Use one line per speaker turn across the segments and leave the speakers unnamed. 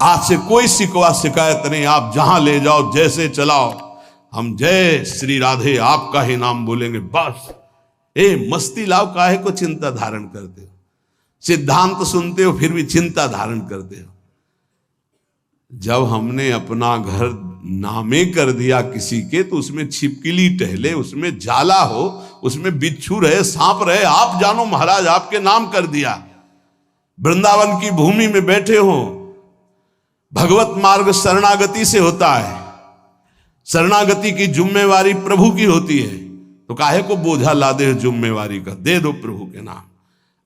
आज से कोई शिकवा शिकायत नहीं, आप जहां ले जाओ जैसे चलाओ, हम जय श्री राधे आपका ही नाम बोलेंगे बस। मस्ती लाओ, काहे को चिंता धारण करते हो? सिद्धांत सुनते हो फिर भी चिंता धारण करते हो। जब हमने अपना घर नामे कर दिया किसी के, तो उसमें छिपकली टहले, उसमें जाला हो, उसमें बिच्छू रहे, सांप रहे, आप जानो महाराज, आपके नाम कर दिया। वृंदावन की भूमि में बैठे हो, भगवत मार्ग शरणागति से होता है, शरणागति की जिम्मेवारी प्रभु की होती है, तो काहे को बोझा लादे जिम्मेवारी का? दे दो प्रभु के नाम,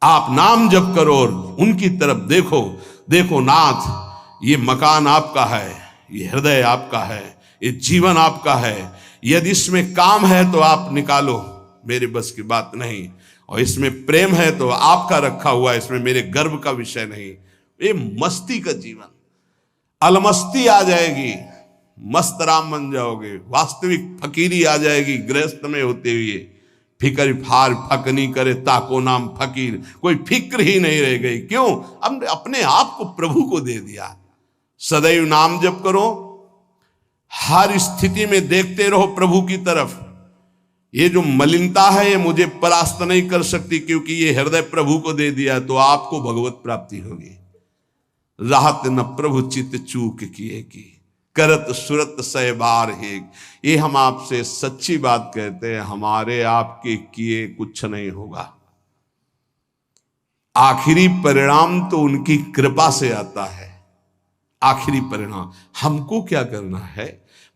आप नाम जप करो और उनकी तरफ देखो। देखो नाथ, ये मकान आपका है, ये हृदय आपका है, ये जीवन आपका है, यदि इसमें काम है तो आप निकालो, मेरे बस की बात नहीं, और इसमें प्रेम है तो आपका रखा हुआ है, इसमें मेरे गर्व का विषय नहीं। ये मस्ती का जीवन, अलमस्ती आ जाएगी, मस्त राम बन जाओगे, वास्तविक फकीरी आ जाएगी गृहस्थ में होते हुए। फिक्र फार फकनी करे ताको नाम फकीर, कोई फिक्र ही नहीं रह गई। क्यों? हमने अपने आप को प्रभु को दे दिया। सदैव नाम जप करो, हर स्थिति में देखते रहो प्रभु की तरफ। ये जो मलिनता है ये मुझे परास्त नहीं कर सकती, क्योंकि ये हृदय प्रभु को दे दिया, तो आपको भगवत प्राप्ति होगी। राहत न प्रभु चित चूक किए की, करत सुरत सहबार है। ये हम आपसे सच्ची बात कहते हैं, हमारे आपके किए कुछ नहीं होगा। आखिरी परिणाम तो उनकी कृपा से आता है। आखिरी परिणाम हमको क्या करना है?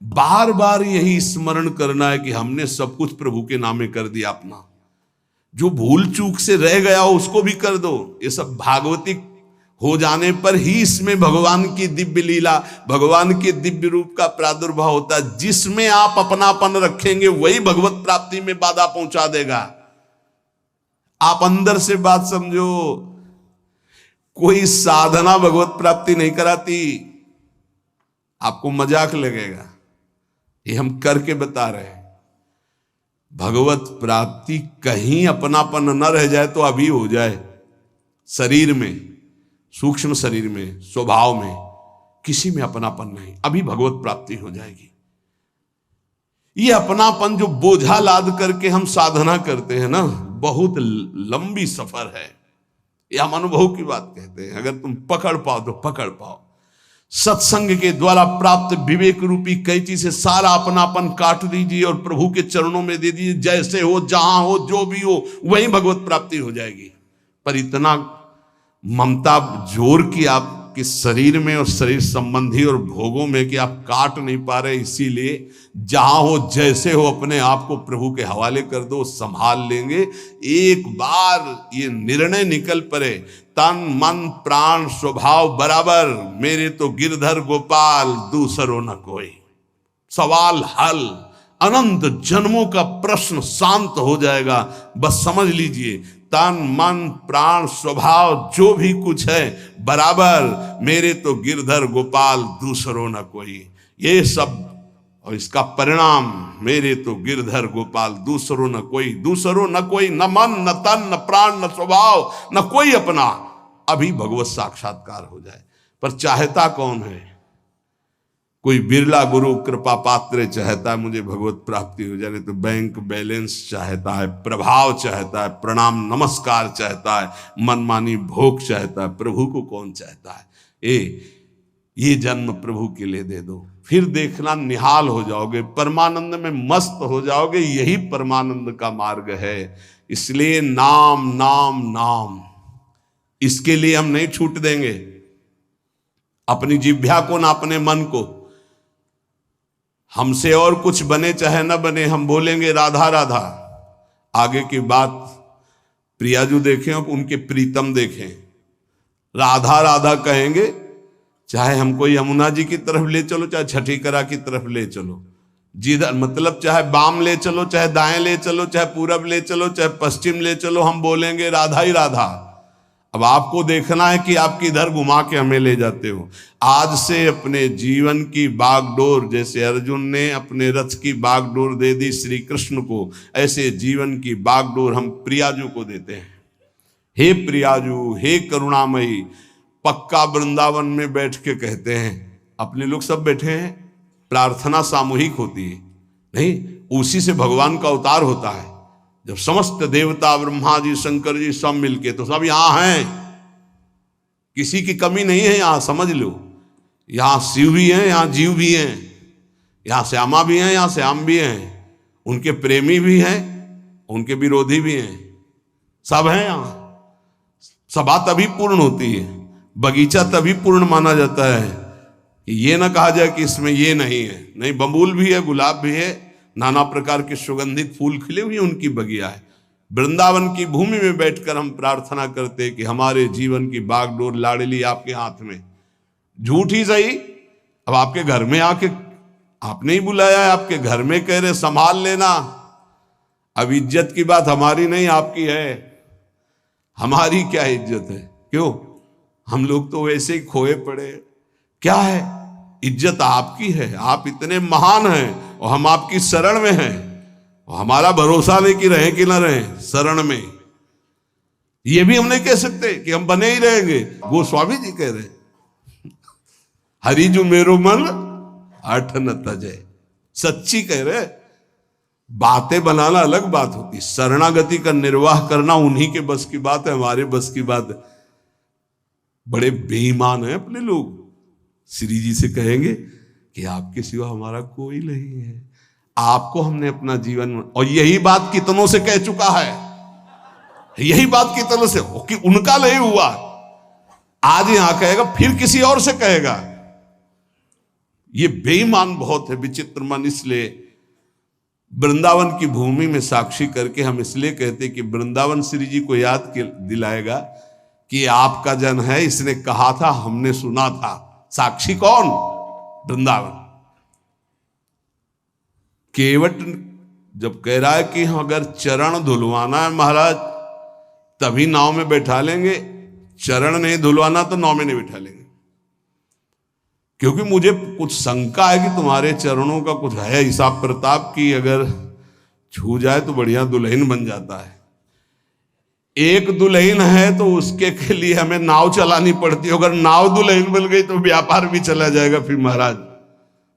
बार बार यही स्मरण करना है कि हमने सब कुछ प्रभु के नामे कर दिया अपना। जो भूल चूक से रह गया हो उसको भी कर दो। ये सब भागवतिक हो जाने पर ही इसमें भगवान की दिव्य लीला, भगवान के दिव्य रूप का प्रादुर्भाव होता है। जिसमें आप अपनापन रखेंगे वही भगवत प्राप्ति में बाधा पहुंचा देगा। आप अंदर से बात समझो, कोई साधना भगवत प्राप्ति नहीं कराती। आपको मजाक लगेगा, ये हम करके बता रहे हैं। भगवत प्राप्ति कहीं अपनापन न रह जाए तो अभी हो जाए। शरीर में, सूक्ष्म शरीर में, स्वभाव में, किसी में अपनापन नहीं, अभी भगवत प्राप्ति हो जाएगी। ये अपनापन जो बोझा लाद करके हम साधना करते हैं ना, बहुत लंबी सफर है। ये हम अनुभव की बात कहते हैं। अगर तुम पकड़ पाओ तो पकड़ पाओ। सत्संग के द्वारा प्राप्त विवेक रूपी कैंची से सारा अपनापन काट दीजिए और प्रभु के चरणों में दे दीजिए। जैसे हो, जहां हो, जो भी हो, वही भगवत प्राप्ति हो जाएगी। पर इतना ममता जोर की आपके शरीर में और शरीर संबंधी और भोगों में कि आप काट नहीं पा रहे। इसीलिए जहां हो, जैसे हो, अपने आप को प्रभु के हवाले कर दो, संभाल लेंगे। एक बार ये निर्णय निकल पड़े, तन मन प्राण स्वभाव बराबर, मेरे तो गिरधर गोपाल दूसरो न कोई। सवाल हल, अनंत जन्मों का प्रश्न शांत हो जाएगा। बस समझ लीजिए, तन मन प्राण स्वभाव जो भी कुछ है बराबर, मेरे तो गिरधर गोपाल दूसरो न कोई। ये सब और इसका परिणाम, मेरे तो गिरधर गोपाल दूसरो न कोई। दूसरो न कोई, न मन न तन न प्राण न स्वभाव न कोई अपना। अभी भगवत साक्षात्कार हो जाए। पर चाहता कौन है? कोई बिरला गुरु कृपा पात्र चाहता है मुझे भगवत प्राप्ति हो जाए, तो बैंक बैलेंस चाहता है, प्रभाव चाहता है, प्रणाम नमस्कार चाहता है, मनमानी भोग चाहता है। प्रभु को कौन चाहता है? ये जन्म प्रभु के लिए दे दो, फिर देखना निहाल हो जाओगे, परमानंद में मस्त हो जाओगे। यही परमानंद का मार्ग है। इसलिए नाम नाम नाम, इसके लिए हम नहीं छूट देंगे अपनी जिह्वा को ना अपने मन को। हमसे और कुछ बने चाहे न बने, हम बोलेंगे राधा राधा। आगे की बात प्रियाजू देखें और उनके प्रीतम देखें, राधा राधा कहेंगे। चाहे हमको यमुना जी की तरफ ले चलो, चाहे छठीकरा की तरफ ले चलो, जिधर मतलब चाहे बाम ले चलो, चाहे दाएं ले चलो, चाहे पूरब ले चलो, चाहे पश्चिम ले चलो, हम बोलेंगे राधा ही राधा। अब आपको देखना है कि आप किधर घुमा के हमें ले जाते हो। आज से अपने जीवन की बागडोर, जैसे अर्जुन ने अपने रथ की बागडोर दे दी श्री कृष्ण को, ऐसे जीवन की बागडोर हम प्रियाजू को देते हैं। हे प्रियाजू, हे करुणामयी, पक्का वृंदावन में बैठ के कहते हैं, अपने लोग सब बैठे हैं, प्रार्थना सामूहिक होती है, नहीं उसी से भगवान का अवतार होता है। जब समस्त देवता ब्रह्मा जी शंकर जी सब मिलके, तो सब यहां हैं, किसी की कमी नहीं है यहां, समझ लो। यहां शिव भी हैं, यहां जीव भी हैं, यहां श्यामा भी हैं, यहां श्याम भी हैं, उनके प्रेमी भी हैं, उनके विरोधी भी हैं, सब हैं यहां। सभा तभी पूर्ण होती है, बगीचा तभी पूर्ण माना जाता है। ये ना कहा जाए कि इसमें ये नहीं है, नहीं, बबूल भी है, गुलाब भी है, नाना प्रकार के सुगंधित फूल खिले हुए उनकी बगिया है। वृंदावन की भूमि में बैठकर हम प्रार्थना करते कि हमारे जीवन की बागडोर लाडली आपके हाथ में। झूठ ही सही, अब आपके घर में आके आपने ही बुलाया है, आपके घर में कह रहे संभाल लेना। अब इज्जत की बात हमारी नहीं आपकी है, हमारी क्या इज्जत है? क्यों, हम लोग तो वैसे ही खोए पड़े। क्या है, इज्जत आपकी है, आप इतने महान हैं और हम आपकी शरण में हैं, और हमारा भरोसा नहीं कि रहे कि ना रहे शरण में। ये भी हम नहीं कह सकते कि हम बने ही रहेंगे। गोस्वामी जी कह रहे, हरि जो मेरो मन हठ न तजे, सच्ची कह रहे। बातें बनाना अलग बात होती, शरणागति का निर्वाह करना उन्हीं के बस की बात है, हमारे बस की बात है। बड़े बेईमान हैं अपने लोग। श्री जी से कहेंगे कि आपके सिवा हमारा कोई नहीं है, आपको हमने अपना जीवन, और यही बात कितनों से कह चुका है, यही बात कितनों से, कि उनका नहीं हुआ, आज यहां कहेगा, फिर किसी और से कहेगा। ये बेईमान बहुत है, विचित्र मन। इसलिए वृंदावन की भूमि में साक्षी करके हम इसलिए कहते कि वृंदावन श्री जी को याद दिलाएगा कि आपका जन है, इसने कहा था, हमने सुना था। साक्षी कौन? वृंदावन। केवट जब कह रहा है कि अगर चरण धुलवाना है महाराज तभी नाव में बैठा लेंगे, चरण नहीं धुलवाना तो नाव में नहीं बैठा लेंगे, क्योंकि मुझे कुछ शंका है कि तुम्हारे चरणों का कुछ है हिसाब प्रताप की, अगर छू जाए तो बढ़िया दुल्हन बन जाता है। एक दुल्हन है तो उसके के लिए हमें नाव चलानी पड़ती है, अगर नाव दुल्हन बन गई तो व्यापार भी चला जाएगा। फिर महाराज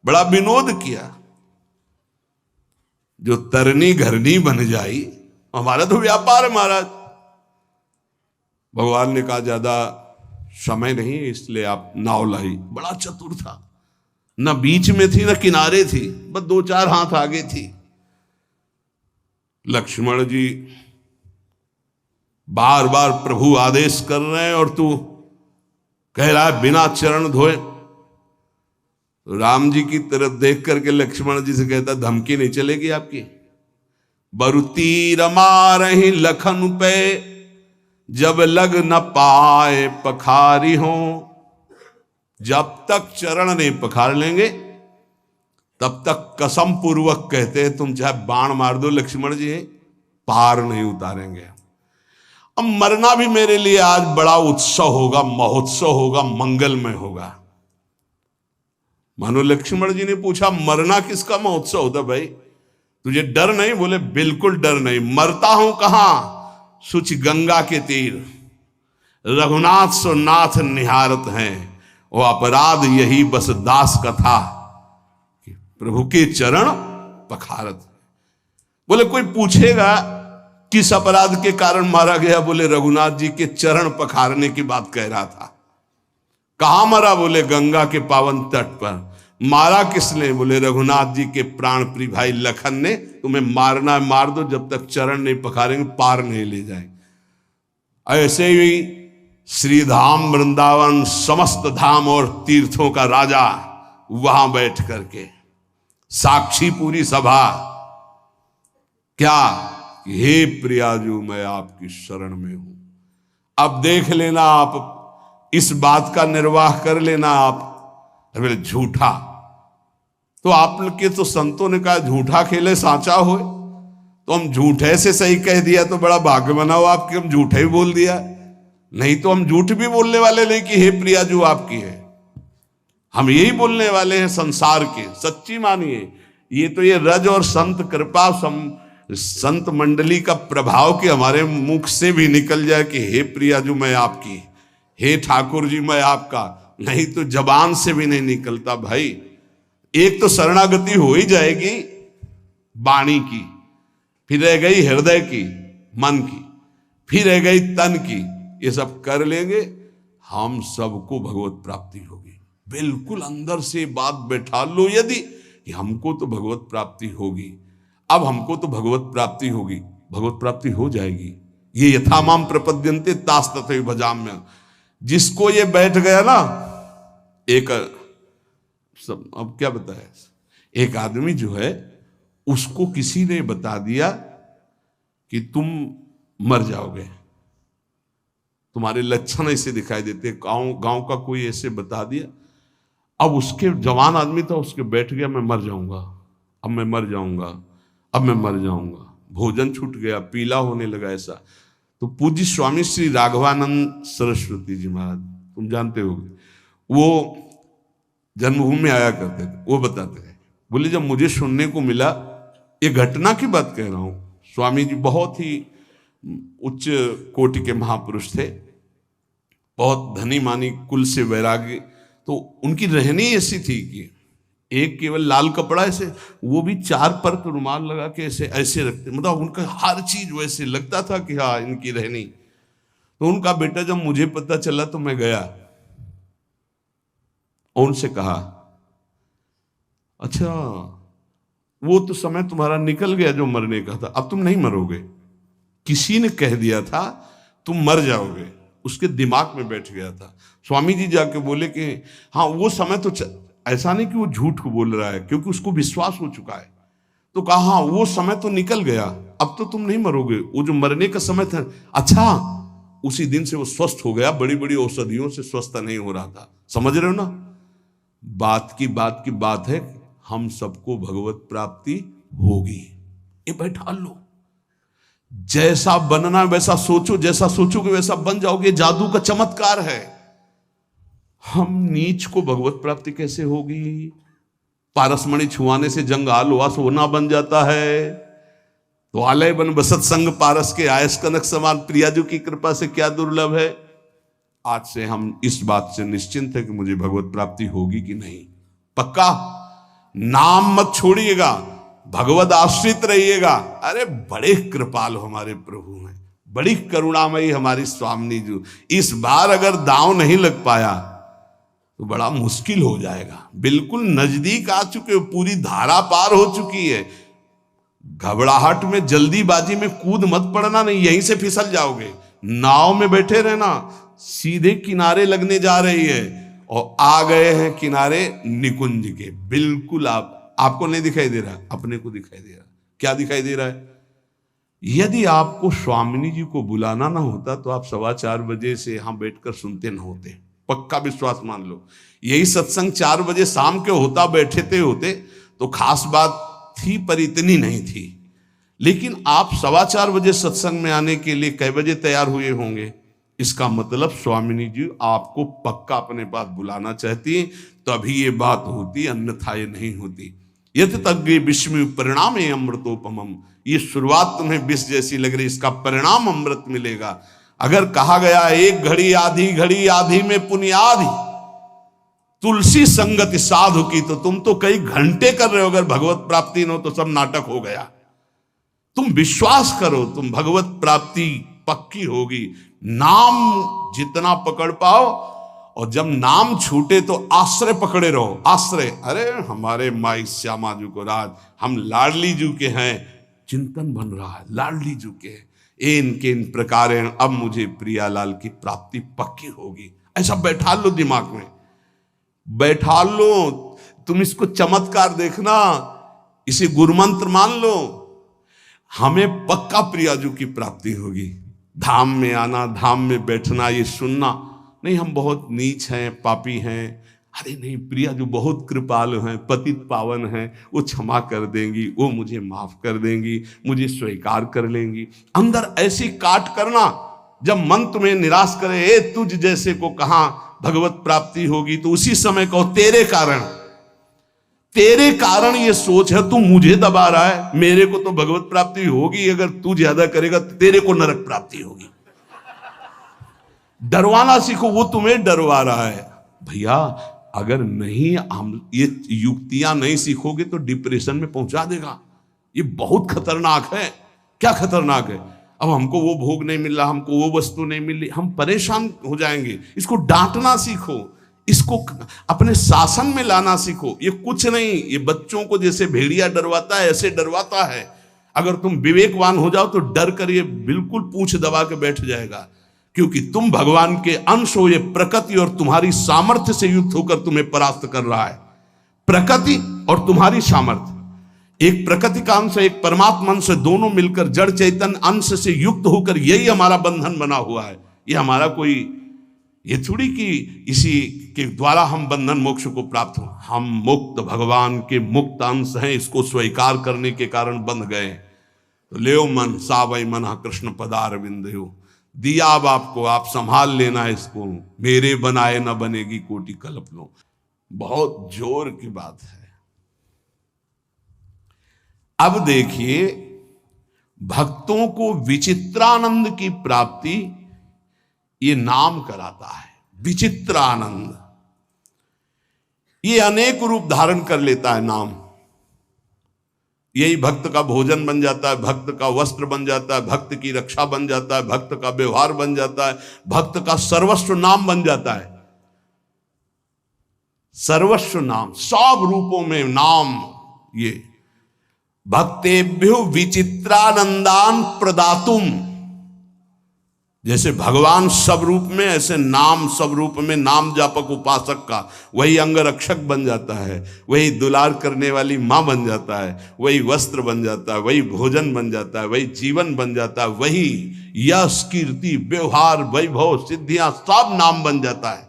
बड़ा विनोद किया, जो तरनी घरनी बन जाई, हमारा तो व्यापार है महाराज। भगवान ने कहा ज्यादा समय नहीं है, इसलिए आप नाव लाई। बड़ा चतुर था, न बीच में थी न किनारे थी, बस 2-4 हाथ आगे थी। लक्ष्मण जी बार बार प्रभु आदेश कर रहे हैं और तू कह रहा है बिना चरण धोए। तो राम जी की तरफ देख करके लक्ष्मण जी से कहता, धमकी नहीं चलेगी आपकी। बरु तीर मारहि लखन पे, जब लग न पाए पखारी हो। जब तक चरण नहीं पखार लेंगे तब तक कसम पूर्वक कहते हैं, तुम चाहे बाण मार दो लक्ष्मण जी, पार नहीं उतारेंगे। अब मरना भी मेरे लिए आज बड़ा उत्सव होगा, महोत्सव होगा, मंगलमय होगा। मानो लक्ष्मण जी ने पूछा, मरना किसका महोत्सव होता भाई, तुझे डर नहीं? बोले बिल्कुल डर नहीं। मरता हूं कहां? सुच गंगा के तीर, रघुनाथ सो नाथ निहारत हैं, वो अपराध यही बस दास कथा, प्रभु के चरण पखारत। बोले कोई पूछेगा किस अपराध के कारण मारा गया? बोले रघुनाथ जी के चरण पखारने की बात कह रहा था। कहां मरा? बोले गंगा के पावन तट पर। मारा किसने? बोले रघुनाथ जी के प्राण प्रिय भाई लखन ने। तुम्हें मारना है मार दो, जब तक चरण नहीं पखारेंगे पार नहीं ले जाएंगे। ऐसे ही श्री धाम वृंदावन समस्त धाम और तीर्थों का राजा वहां बैठ करके साक्षी पूरी सभा, क्या हे प्रियाजू मैं आपकी शरण में हूं। अब देख लेना, आप इस बात का निर्वाह कर लेना। आप बोले झूठा, तो आप लोग के तो संतों ने कहा झूठा खेले सांचा हो, तो हम झूठे से सही कह दिया तो बड़ा भाग्य बनाओ आपके, हम झूठे ही बोल दिया। नहीं तो हम झूठ भी बोलने वाले नहीं कि हे प्रियाजू आपकी है, हम यही बोलने वाले हैं संसार के। सच्ची मानिए, ये तो ये रज और संत कृपा संत मंडली का प्रभाव कि हमारे मुख से भी निकल जाए कि हे प्रियाजू मैं आपकी, हे ठाकुर जी मैं आपका, नहीं तो जबान से भी नहीं निकलता भाई। एक तो शरणागति हो ही जाएगी वाणी की, फिर रह गई हृदय की, मन की, फिर रह गई तन की। ये सब कर लेंगे, हम सबको भगवत प्राप्ति होगी। बिल्कुल अंदर से बात बैठा लो यदि कि हमको तो भगवत प्राप्ति होगी, अब हमको तो भगवत प्राप्ति होगी, भगवत प्राप्ति हो जाएगी। ये यथा माम प्रपद्यन्ते तास तथैव भजाम्यहम्। जिसको ये बैठ गया ना, एक सब अब क्या बताया, एक आदमी जो है उसको किसी ने बता दिया कि तुम मर जाओगे, तुम्हारे लक्षण ऐसे दिखाई देते, गांव का कोई ऐसे बता दिया। अब उसके जवान आदमी था, उसके बैठ गया मैं मर जाऊंगा, अब मैं मर जाऊंगा, अब मैं मर जाऊंगा। भोजन छूट गया, पीला होने लगा ऐसा। तो पूज्य स्वामी श्री राघवानंद सरस्वती जी महाराज, तुम जानते होगे, वो जन्मभूमि में आया करते थे। वो बताते थे, बोले जब मुझे सुनने को मिला, ये घटना की बात कह रहा हूं, स्वामी जी बहुत ही उच्च कोटि के महापुरुष थे, बहुत धनी मानी कुल से वैरागी। तो उनकी रहनी ऐसी थी कि एक केवल लाल कपड़ा ऐसे, वो भी 4 परत रुमाल लगा के ऐसे ऐसे रखते, मतलब उनका हर चीज वैसे लगता था कि हाँ इनकी रहनी। तो उनका बेटा जब मुझे पता चला तो मैं गया और उनसे कहा, अच्छा वो तो समय तुम्हारा निकल गया जो मरने का था, अब तुम नहीं मरोगे। किसी ने कह दिया था तुम मर जाओगे, उसके दिमाग में बैठ गया था। स्वामी जी जाके बोले कि हाँ वो समय तो ऐसा नहीं कि वो झूठ को बोल रहा है, क्योंकि उसको विश्वास हो चुका है। तो कहा हाँ वो समय तो निकल गया, अब तो तुम नहीं मरोगे, वो जो मरने का समय था। अच्छा, उसी दिन से वो स्वस्थ हो गया, बड़ी बड़ी औषधियों से स्वस्थ नहीं हो रहा था। समझ रहे हो ना, बात की बात है, हम सबको भगवत प्राप्ति होगी। ये बैठा लो, जैसा बनना वैसा सोचो, जैसा सोचोगे वैसा बन जाओगे। जादू का चमत्कार है। हम नीच को भगवत प्राप्ति कैसे होगी? पारसमणि छुआने से जंग आलवा सोना बन जाता है। तो आलय बन बसत संग पारस के, आयस कनक समान, प्रियाजू की कृपा से क्या दुर्लभ है। आज से हम इस बात से निश्चिंत है कि मुझे भगवत प्राप्ति होगी कि नहीं। पक्का नाम मत छोड़िएगा, भगवत आश्रित रहिएगा। अरे बड़े कृपालु हमारे प्रभु हैं, बड़ी करुणामयी हमारी स्वामिनी जी। इस बार अगर दांव नहीं लग पाया तो बड़ा मुश्किल हो जाएगा। बिल्कुल नजदीक आ चुके हो, पूरी धारा पार हो चुकी है। घबराहट में जल्दीबाजी में कूद मत पड़ना, नहीं यहीं से फिसल जाओगे। नाव में बैठे रहना, सीधे किनारे लगने जा रही है और आ गए हैं किनारे निकुंज के। बिल्कुल आपको नहीं दिखाई दे रहा, अपने को दिखाई दे रहा। क्या दिखाई दे रहा है? यदि आपको स्वामिनी जी को बुलाना ना होता तो आप 4:15 बजे से यहां बैठकर सुनते ना होते। पक्का विश्वास मान लो, यही सत्संग 4 बजे शाम के होता, बैठे होते तो खास बात थी, पर इतनी नहीं थी। लेकिन आप 4:15 बजे सत्संग में आने के लिए कै बजे तैयार हुए होंगे? इसका मतलब स्वामिनी जी आपको पक्का अपने पास बुलाना चाहती, तभी ये बात होती, अन्यथा ये नहीं होती। यत तज्ञ विस्मय परिणाम अमृतोपमम। ये शुरुआत तुम्हें विष जैसी लग रही, इसका परिणाम अमृत मिलेगा। अगर कहा गया एक घड़ी आधी में पुनियाधि, तुलसी संगति साधु की, तो तुम तो कई घंटे कर रहे हो। अगर भगवत प्राप्ति न हो तो सब नाटक हो गया। तुम विश्वास करो, तुम भगवत प्राप्ति पक्की होगी। नाम जितना पकड़ पाओ, और जब नाम छूटे तो आश्रय पकड़े रहो। आश्रय, अरे हमारे माई श्यामा जी को राज, हम लाडली जी के हैं, चिंतन बन रहा है लाडली जी के, इनके इन प्रकार अब मुझे प्रियालाल की प्राप्ति पक्की होगी। ऐसा बैठा लो दिमाग में, बैठा लो। तुम इसको चमत्कार देखना, इसे गुरुमंत्र मान लो। हमें पक्का प्रियाजू की प्राप्ति होगी। धाम में आना, धाम में बैठना, ये सुनना नहीं हम बहुत नीच हैं, पापी हैं। अरे नहीं, प्रिया जो बहुत कृपालु हैं, पतित पावन हैं, वो क्षमा कर देंगी, वो मुझे माफ कर देंगी, मुझे स्वीकार कर लेंगी। अंदर ऐसी काट करना, जब मन तुम्हें निराश करे, ए तुझ जैसे को कहां भगवत प्राप्ति होगी, तो उसी समय कहो तेरे कारण ये सोच है, तू मुझे दबा रहा है, मेरे को तो भगवत प्राप्ति होगी। अगर तू ज्यादा करेगा तो तेरे को नरक प्राप्ति होगी। डरवाना सीखो, वो तुम्हें डरवा रहा है। भैया अगर नहीं हम ये युक्तियां नहीं सीखोगे तो डिप्रेशन में पहुंचा देगा। ये बहुत खतरनाक है। क्या खतरनाक है? अब हमको वो भोग नहीं मिल रहा, हमको वो वस्तु नहीं मिल रही, हम परेशान हो जाएंगे। इसको डांटना सीखो, इसको अपने शासन में लाना सीखो। ये कुछ नहीं, ये बच्चों को जैसे भेड़िया डरवाता है ऐसे डरवाता है। अगर तुम विवेकवान हो जाओ तो डर कर ये बिल्कुल पूंछ दबा के बैठ जाएगा, क्योंकि तुम भगवान के अंश हो। ये प्रकृति और तुम्हारी सामर्थ्य से युक्त होकर तुम्हें परास्त कर रहा है। प्रकृति और तुम्हारी सामर्थ्य, एक प्रकृति का अंश, एक परमात्मा अंश, दोनों मिलकर जड़ चैतन अंश से युक्त होकर यही हमारा बंधन बना हुआ है। ये हमारा कोई ये थोड़ी कि इसी के द्वारा हम बंधन मोक्ष को प्राप्त हो। हम मुक्त भगवान के मुक्त अंश हैं, इसको स्वीकार करने के कारण बंध गए। तो ले मन सावई मन कृष्ण पदार बिंदु दिया। अब आपको आप संभाल लेना इसको, मेरे बनाए न बनेगी कोटि कल्प लो। बहुत जोर की बात है। अब देखिए, भक्तों को विचित्रानंद की प्राप्ति ये नाम कराता है। विचित्रानंद ये अनेक रूप धारण कर लेता है नाम। यही भक्त का भोजन बन जाता है, भक्त का वस्त्र बन जाता है, भक्त की रक्षा बन जाता है, भक्त का व्यवहार बन जाता है, भक्त का सर्वस्व नाम बन जाता है। सर्वस्व नाम, सब रूपों में नाम। ये भक्तेभ्यो विचित्रानंदान प्रदातुम, जैसे भगवान सब रूप में, ऐसे नाम सब रूप में। नाम जापक उपासक का वही अंगरक्षक बन जाता है, वही दुलार करने वाली माँ बन जाता है, वही वस्त्र बन जाता है, वही भोजन बन जाता है, वही जीवन बन जाता है, वही यश कीर्ति व्यवहार वैभव सिद्धियां सब नाम बन जाता है।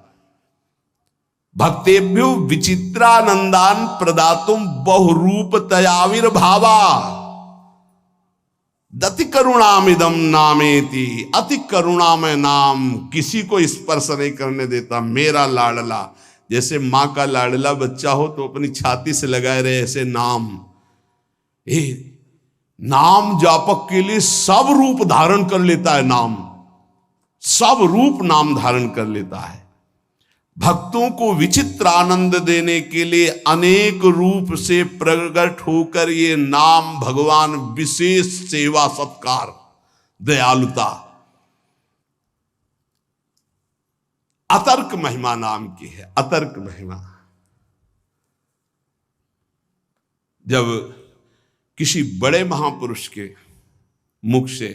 भक्तेभ्यो विचित्रानंदान प्रदातुम बहुरूप तयाविर्भावा दति करुणामिदम नामेति। अति करुणामय नाम, किसी को स्पर्श नहीं करने देता। मेरा लाडला, जैसे माँ का लाडला बच्चा हो तो अपनी छाती से लगाए रहे, ऐसे नाम। नाम जापक के लिए सब रूप धारण कर लेता है नाम, सब रूप नाम धारण कर लेता है। भक्तों को विचित्र आनंद देने के लिए अनेक रूप से प्रकट होकर ये नाम भगवान विशेष सेवा सत्कार दयालुता अतर्क महिमा नाम की है। अतर्क महिमा, जब किसी बड़े महापुरुष के मुख से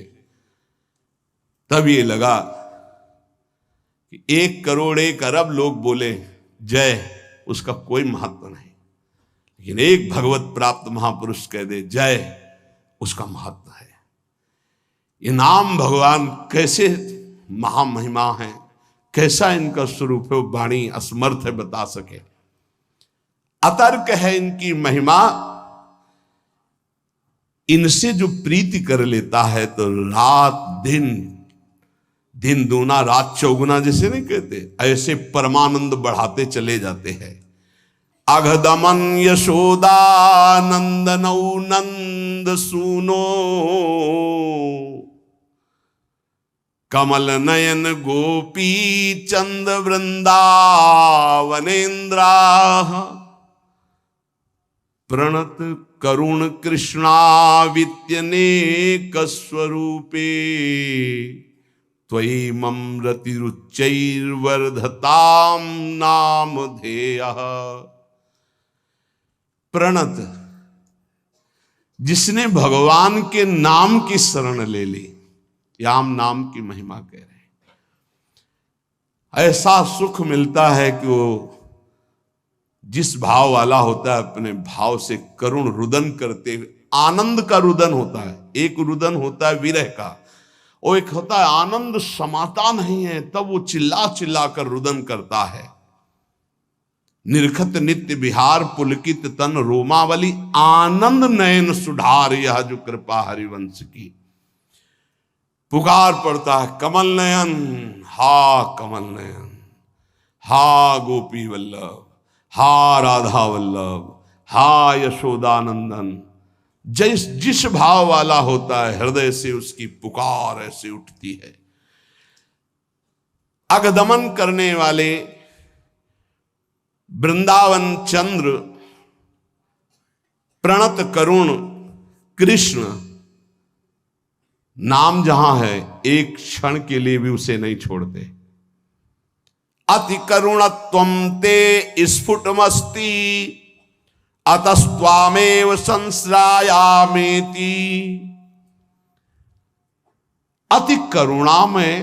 तब ये लगा 1 करोड़ 1 अरब लोग बोले जय, उसका कोई महत्व नहीं, लेकिन एक भगवत प्राप्त महापुरुष कह दे जय, उसका महत्व है। ये नाम भगवान कैसे महामहिमा है, कैसा इनका स्वरूप है, वाणी असमर्थ है बता सके। अतर्क है इनकी महिमा। इनसे जो प्रीति कर लेता है तो रात दिन, दिन दूना रात चौगुना जैसे नहीं कहते, ऐसे परमानंद बढ़ाते चले जाते हैं। अघदमन यशोदानंदनौ नंद सूनो कमल नयन गोपी चंद वृंदावनेन्द्रा प्रणत करुण कृष्णावित्यनेक स्वरूपे त्वयि मम रतिरुच्चैर्वर्धताम नामधेयः। प्रणत, जिसने भगवान के नाम की शरण ले ली, याम नाम की महिमा कह रहे हैं। ऐसा सुख मिलता है कि वो जिस भाव वाला होता है अपने भाव से करुण रुदन करते हुए, आनंद का रुदन होता है। एक रुदन होता है विरह का, और एक होता है आनंद समाता नहीं है तब वो चिल्ला चिल्ला कर रुदन करता है। निरखत नित्य विहार पुलकित तन रोमावली आनंद नयन सुधार, यह जो कृपा हरिवंश की। पुकार पड़ता है कमल नयन, हा कमल नयन, हा गोपी वल्लभ, हा राधा वल्लभ, हा यशोदानंदन। जिस भाव वाला होता है हृदय से उसकी पुकार ऐसे उठती है। अगदमन करने वाले वृंदावन चंद्र प्रणत करुण कृष्ण नाम जहां है एक क्षण के लिए भी उसे नहीं छोड़ते। अति करुणत्वं ते स्फुटमस्ति अतस्त्वामेव संश्रायामेति। अति करुणामय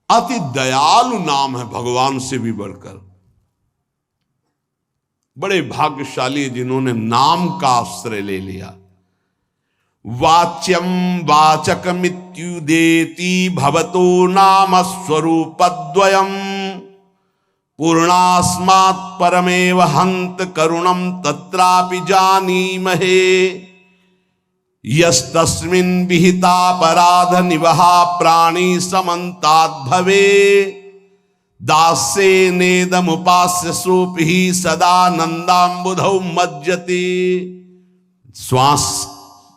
अति दयालु नाम है भगवान से भी बढ़कर। बड़े भाग्यशाली जिन्होंने नाम का आश्रय ले लिया। वाच्यम वाचकमित्युदेति भवतो नाम स्वरूपद्वयम् पूर्णास्मात् परमेव हन्त करुणं तत्रापि जानीमहे। यस्तस्मिन् विहितापराध निवहा प्राणी समन्ताद् भवे दास्ये नेदमुपास्य सोऽपि सदानन्दाम्बुधौ मज्जते। श्वास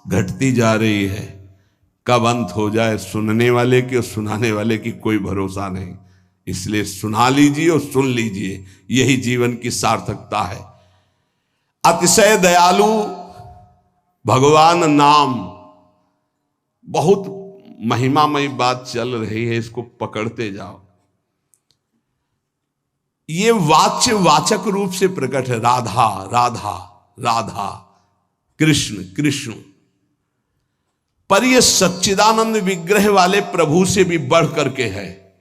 घटती जा रही है, कब अंत हो जाए सुनने वाले की और सुनाने वाले की कोई भरोसा नहीं। इसलिए सुना लीजिए और सुन लीजिए, यही जीवन की सार्थकता है। अतिशय दयालु भगवान नाम, बहुत महिमामयी बात चल रही है, इसको पकड़ते जाओ। ये वाच्य वाचक रूप से प्रकट है। राधा राधा राधा, कृष्ण कृष्ण, पर यह सच्चिदानंद विग्रह वाले प्रभु से भी बढ़ करके है।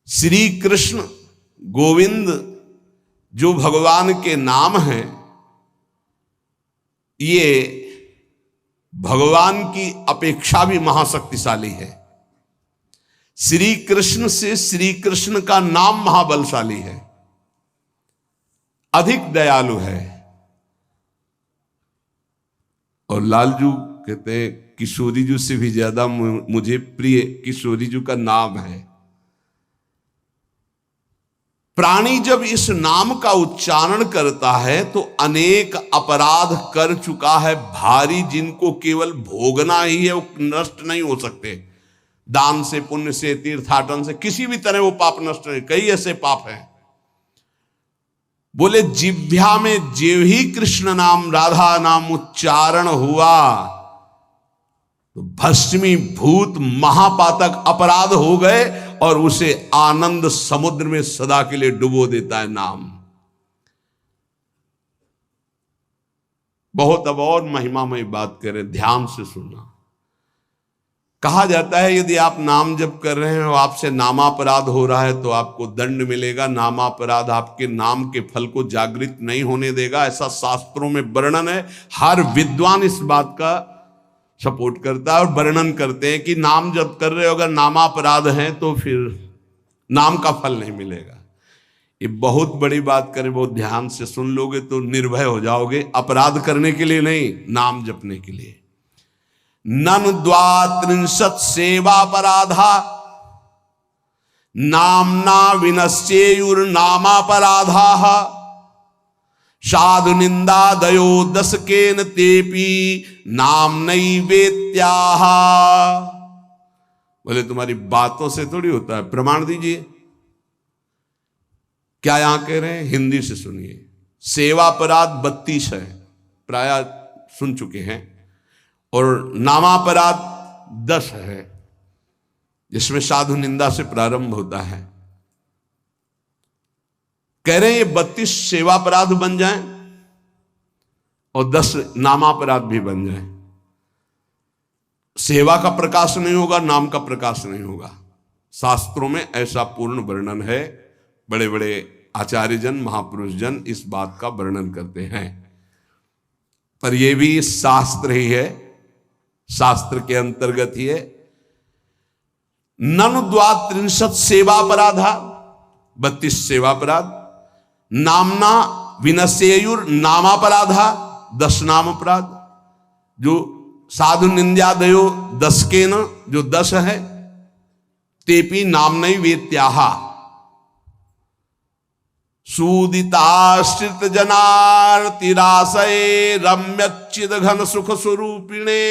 श्री कृष्ण गोविंद जो भगवान के नाम हैं, ये भगवान की अपेक्षा भी महाशक्तिशाली है। श्री कृष्ण से श्री कृष्ण का नाम महाबलशाली है, अधिक दयालु है। और लालजू कहते हैं किशोरी जी से भी ज्यादा मुझे प्रिय किशोरी जी का नाम है। प्राणी जब इस नाम का उच्चारण करता है तो अनेक अपराध कर चुका है भारी, जिनको केवल भोगना ही है, वो नष्ट नहीं हो सकते। दान से, पुण्य से, तीर्थाटन से, किसी भी तरह वो पाप नष्ट नहीं। कई ऐसे पाप हैं। बोले जिह्वा में जेव ही कृष्ण नाम राधा नाम उच्चारण हुआ तो भस्मीभूत महापातक अपराध हो गए और उसे आनंद समुद्र में सदा के लिए डुबो देता है नाम। बहुत अब और महिमामय बात करें, ध्यान से सुनना। कहा जाता है यदि आप नाम जप कर रहे हैं और आपसे नामापराध हो रहा है तो आपको दंड मिलेगा। नामापराध आपके नाम के फल को जागृत नहीं होने देगा, ऐसा शास्त्रों में वर्णन है। हर विद्वान इस बात का सपोर्ट करता है और वर्णन करते हैं कि नाम जप कर रहे हो अगर नामापराध है तो फिर नाम का फल नहीं मिलेगा। ये बहुत बड़ी बात करें, बहुत ध्यान से सुन लोगे तो निर्भय हो जाओगे। अपराध करने के लिए नहीं, नाम जपने के लिए। ननु द्वात्रिंशत् सेवापराधा नाम्ना विनश्येयुर्नामापराधाः साधु निंदादयो दशकेन तेपि नाम्नैवेत्याः। बोले तुम्हारी बातों से थोड़ी होता है, प्रमाण दीजिए। क्या यहां कह रहे हैं, हिंदी से सुनिए। सेवापराध 32 है, प्राय सुन चुके हैं, और नामापराध 10 है, जिसमें साधु निंदा से प्रारंभ होता है। कह रहे हैं ये 32 सेवापराध बन जाएं और 10 नामापराध भी बन जाएं। सेवा का प्रकाश नहीं होगा, नाम का प्रकाश नहीं होगा। शास्त्रों में ऐसा पूर्ण वर्णन है। बड़े बड़े आचार्यजन, महापुरुष जन इस बात का वर्णन करते हैं। पर यह भी शास्त्र ही है, शास्त्र के अंतर्गत ही है। ननु द्वात्रिंशत् सेवापराधा, 32 सेवापराध। नामना विनश्येयुर नामापराधा, 10 नाम अपराध। जो साधु निंद्यादयो 10 के न, जो 10 है। तेपि नामनई वेत्याहा सूदिताश्रित जनार्तिराशये रम्यच्चिद घन सुख स्वरूपिणे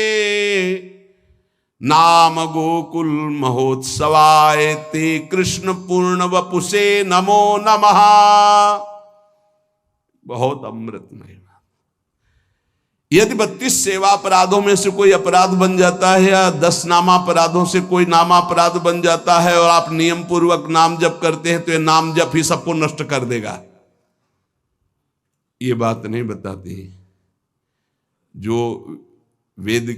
नाम गोकुल महोत्सवाय ते कृष्ण पूर्ण वपुषे नमो नमः। बहुत अमृतमय। यदि 32 सेवा अपराधों में से कोई अपराध बन जाता है या 10 नामापराधों से कोई नामापराध बन जाता है और आप नियम पूर्वक नाम जप करते हैं तो ये नाम जप ही सबको नष्ट कर देगा, ये बात नहीं बताती। जो वेद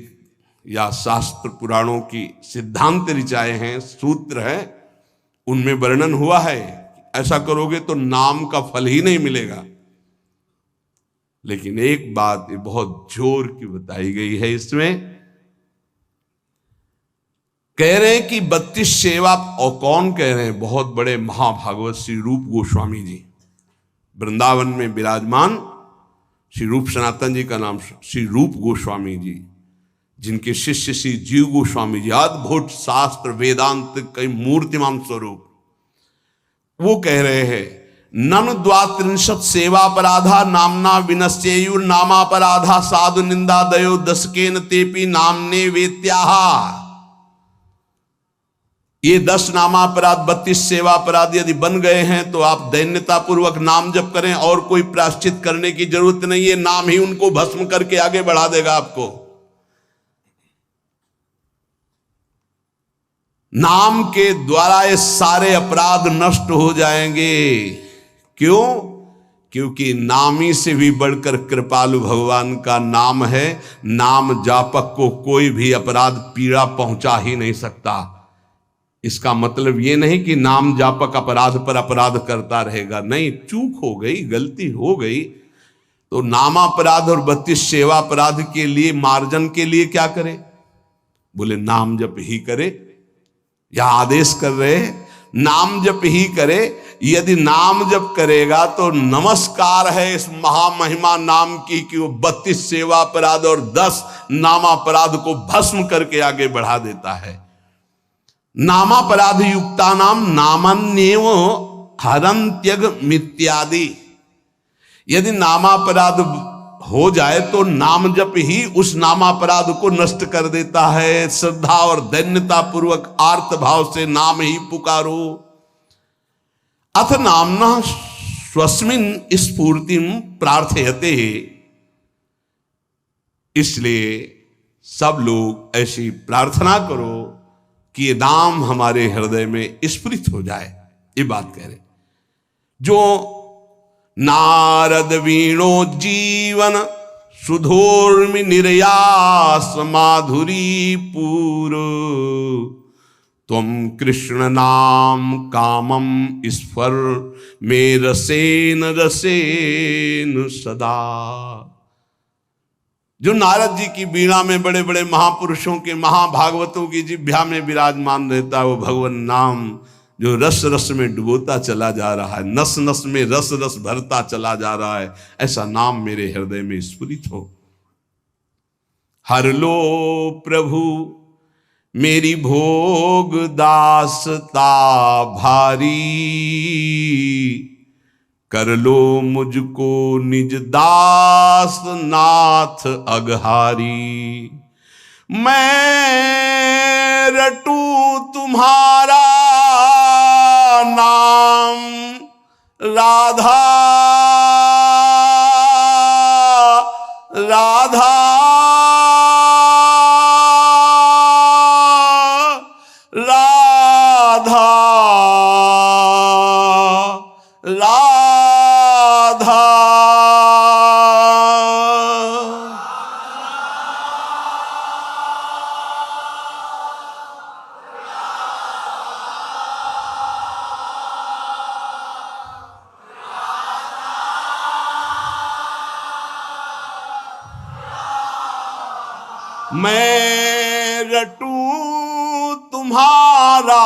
या शास्त्र पुराणों की सिद्धांत ऋचाएं हैं, सूत्र हैं, उनमें वर्णन हुआ है ऐसा करोगे तो नाम का फल ही नहीं मिलेगा। लेकिन एक बात ये बहुत जोर की बताई गई है इसमें, कह रहे हैं कि 32 सेवा, और कौन कह रहे हैं? बहुत बड़े महाभागवत श्री रूप गोस्वामी जी, वृंदावन में विराजमान श्री रूप सनातन जी का नाम श्री रूप गोस्वामी जी, जिनके शिष्य श्री जीव गोस्वामी जी, अद्भुत शास्त्र वेदांत कई मूर्तिमान स्वरूप, वो कह रहे हैं ननु द्वात्रिंशत् सेवापराधा नामना विनश्येयुर नामापराधा साधु निंदा दयो दशकेन तेपि नामने वेत्याहा। ये 10 नामापराध 32 सेवापराध यदि बन गए हैं तो आप दैन्यता पूर्वक नाम जप करें और कोई प्रायश्चित करने की जरूरत नहीं है, नाम ही उनको भस्म करके आगे बढ़ा देगा आपको। नाम के द्वारा ये सारे अपराध नष्ट हो जाएंगे। क्यों? क्योंकि नामी से भी बढ़कर कृपालु भगवान का नाम है। नाम जापक को कोई भी अपराध पीड़ा पहुंचा ही नहीं सकता। इसका मतलब ये नहीं कि नाम जापक अपराध पर अपराध करता रहेगा, नहीं, चूक हो गई, गलती हो गई तो नामापराध और 32 सेवा अपराध के लिए मार्जन के लिए क्या करे? बोले नाम जप ही करे। या आदेश कर रहे नाम जप ही करे। यदि नाम जप करेगा तो नमस्कार है इस महामहिमा नाम की कि वो 32 सेवा अपराध और 10 नामापराध को भस्म करके आगे बढ़ा देता है। नामापराध युक्ता नाम नामन्येव हरन्त्यग मित्यादि। यदि नामापराध हो जाए तो नाम जप ही उस नामापराध को नष्ट कर देता है। श्रद्धा और दैन्यता पूर्वक आर्त भाव से नाम ही पुकारो। अथ नामना स्वस्मिन स्फूर्तिम प्रार्थयते। इसलिए सब लोग ऐसी प्रार्थना करो कि ये नाम हमारे हृदय में स्फुरित हो जाए। ये बात कह रहे जो नारद वीणो जीवन सुधोर्मि निर्यास माधुरी पूर तुम कृष्ण नाम कामम स्फर में रसेन रसेन सदा। जो नारद जी की वीणा में बड़े बड़े महापुरुषों के महाभागवतों की जिह्वा में विराजमान रहता है वो भगवान नाम, जो रस रस में डुबोता चला जा रहा है, नस नस में रस रस भरता चला जा रहा है, ऐसा नाम मेरे हृदय में स्फुरित हो। हर लो प्रभु मेरी भोग दासता भारी, कर लो मुझको निज दास नाथ अगहारी। मैं रटू तुम्हारा नाम राधा राधा राधा राधा। मैं रटू तुम्हारा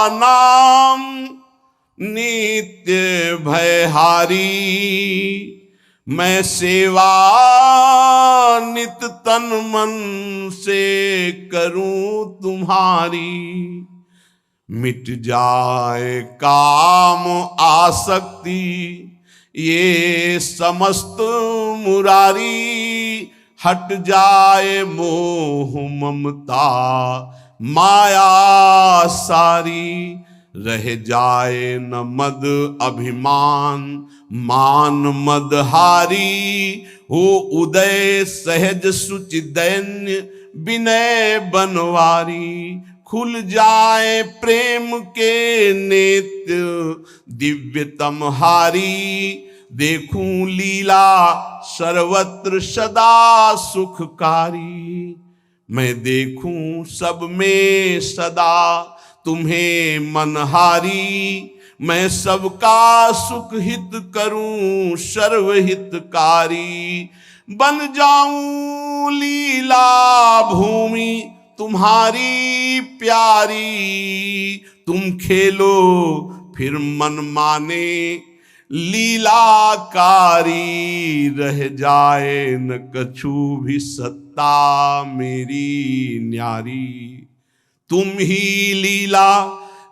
नाम नित्य भयहारी। मैं सेवा नित तन मन से करूं तुम्हारी। मिट जाए काम आसक्ति ये समस्त मुरारी। हट जाए मोह ममता माया सारी, रह जाए न मद अभिमान, मान मद हारी, हो उदय सहज सुचि दैन्य विनय बनवारी, खुल जाए प्रेम के नेत्र दिव्यतम हारी, देखूं लीला सर्वत्र सदा सुखकारी, मैं देखूं सब में सदा तुम्हें मनहारी, मैं सबका सुख हित करूं सर्वहितकारी, बन जाऊं लीला भूमि तुम्हारी प्यारी, तुम खेलो फिर मन माने लीलाकारी, रह जाए न कछु भी सत्ता मेरी न्यारी, तुम ही लीला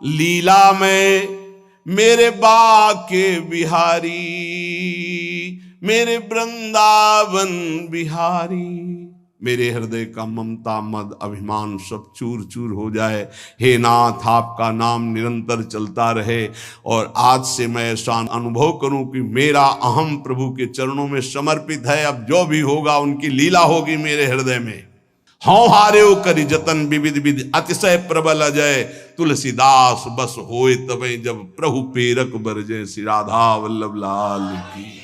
लीला में मेरे बाके बिहारी, मेरे वृंदावन बिहारी, मेरे हृदय का ममता मद अभिमान सब चूर चूर हो जाए। हे नाथ, आपका नाम निरंतर चलता रहे, और आज से मैं ऐसा अनुभव करूं कि मेरा अहम प्रभु के चरणों में समर्पित है। अब जो भी होगा उनकी लीला होगी मेरे हृदय में। हौ हारे करी जतन विविध विधि, अतिशय प्रबल अजय, तुलसीदास बस होए तबे, जब प्रभु पेरक बरजे। श्री राधा वल्लभ लाल की।